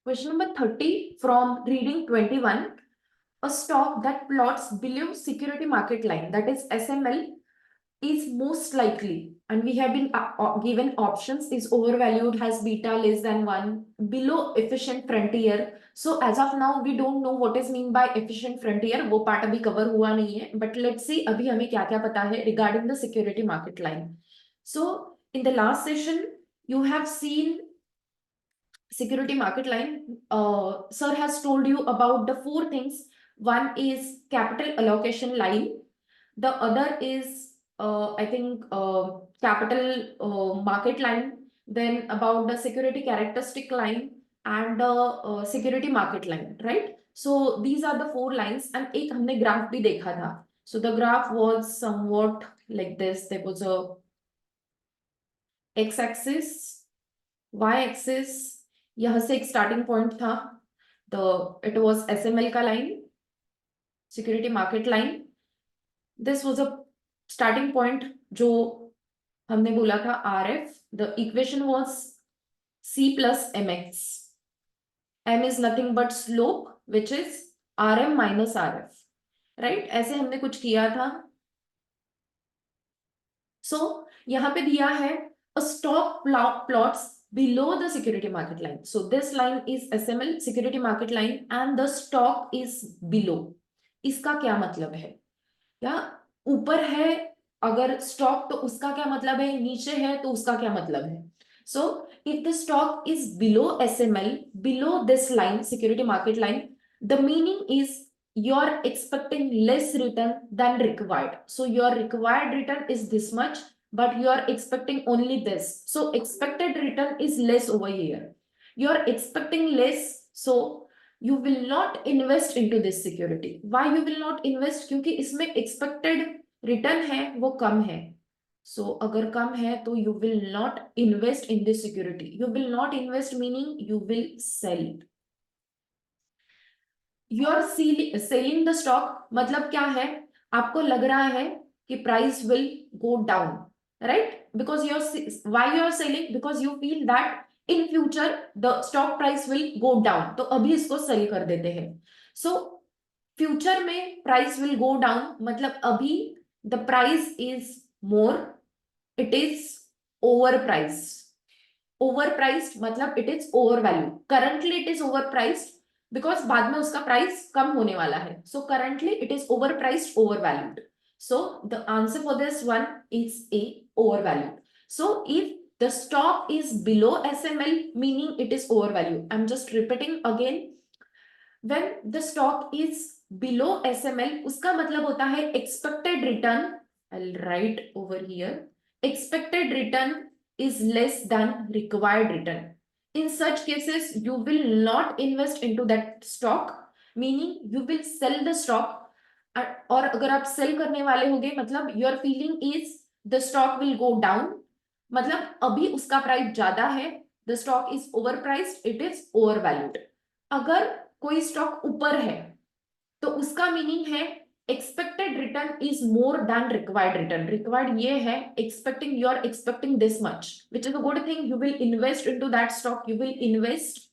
Question number 30 from reading 21. A stock that plots below security market line, that is SML, is most likely, and we have been given options, is overvalued, has beta less than 1, below efficient frontier. So as of now we don't know what is mean by efficient frontier, वो part अभी cover हुआ नहीं है, but let's see अभी हमें क्या क्या पता है regarding the security market line. So in the last session you have seen security market line. Sir has told you about the four things. One is capital allocation line. The other is, I think, capital market line. Then about the security characteristic line and the security market line, right? So these are the four lines. And एक हमने graph भी देखा था. So the graph was somewhat like this. There was a x-axis, y-axis. यहां से एक starting point था. It was SML का line, security market line. This was a starting point जो हमने बोला था RF. The equation was C plus M X. M is nothing but slope which is R M minus R F, right? ऐसे हमने कुछ किया था. सो यहां पे दिया है a stock plots below the security market line. So this line is SML, security market line, and the stock is below. इसका क्या मतलब है? या ऊपर है अगर स्टॉक तो उसका क्या मतलब है, नीचे है तो उसका क्या मतलब है? So if the stock is below SML, below this line, security market line, the meaning is you're expecting less return than required. So your required return is this much, but you are expecting only this. So expected return is less over here. You are expecting less, so you will not invest into this security. Why you will not invest? क्योंकि इसमें expected return है वो कम है. So अगर कम है तो you will not invest in this security. You will not invest meaning you will sell. You are selling the stock मतलब क्या है? आपको लग रहा है कि price will go down, right? Because why you are selling? Because you feel that in future the stock price will go down. तो अभी इसको sell कर देते हैं. So future में price will go down मतलब अभी the price is more, it is overpriced. Overpriced मतलब it is overvalued. Currently it is overpriced because बाद में उसका price कम होने वाला है. So currently it is overpriced, overvalued. So the answer for this one is A, overvalued. So if the stock is below SML, meaning it is overvalued. I'm just repeating again. When the stock is below SML, उसका मतलब होता है expected return. I'll write over here. Expected return is less than required return. In such cases, you will not invest into that stock, meaning you will sell the stock. और अगर आप cell करने वाले होगे मतलब your feeling is the stock will go down, मतलब अभी उसका प्राइस ज्यादा है, the stock is over priced, it is over valued. अगर कोई स्टॉक ऊपर है तो उसका मीनिंग है expected return is more than required return. Required ये है expecting, you are expecting this much, which is a good thing. You will invest into that stock, you will invest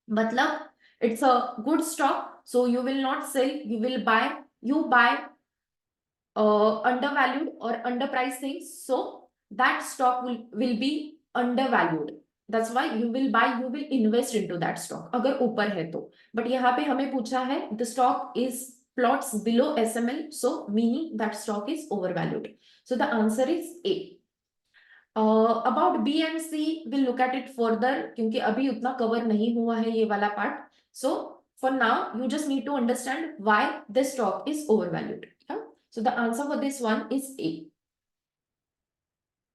मतलब it's a good stock, so you will not sell, you will buy. You buy undervalued or underpriced things, so that stock will be undervalued. That's why you will buy, you will invest into that stock अगर ऊपर है तो. But यहाँ पे हमें पूछा है the stock is plots below SML, so meaning that stock is overvalued. So the answer is A. About B and C we'll look at it further क्योंकि अभी उतना कवर नहीं हुआ है ये वाला part. So for now you just need to understand why this stock is overvalued. Yeah? So the answer for this one is A.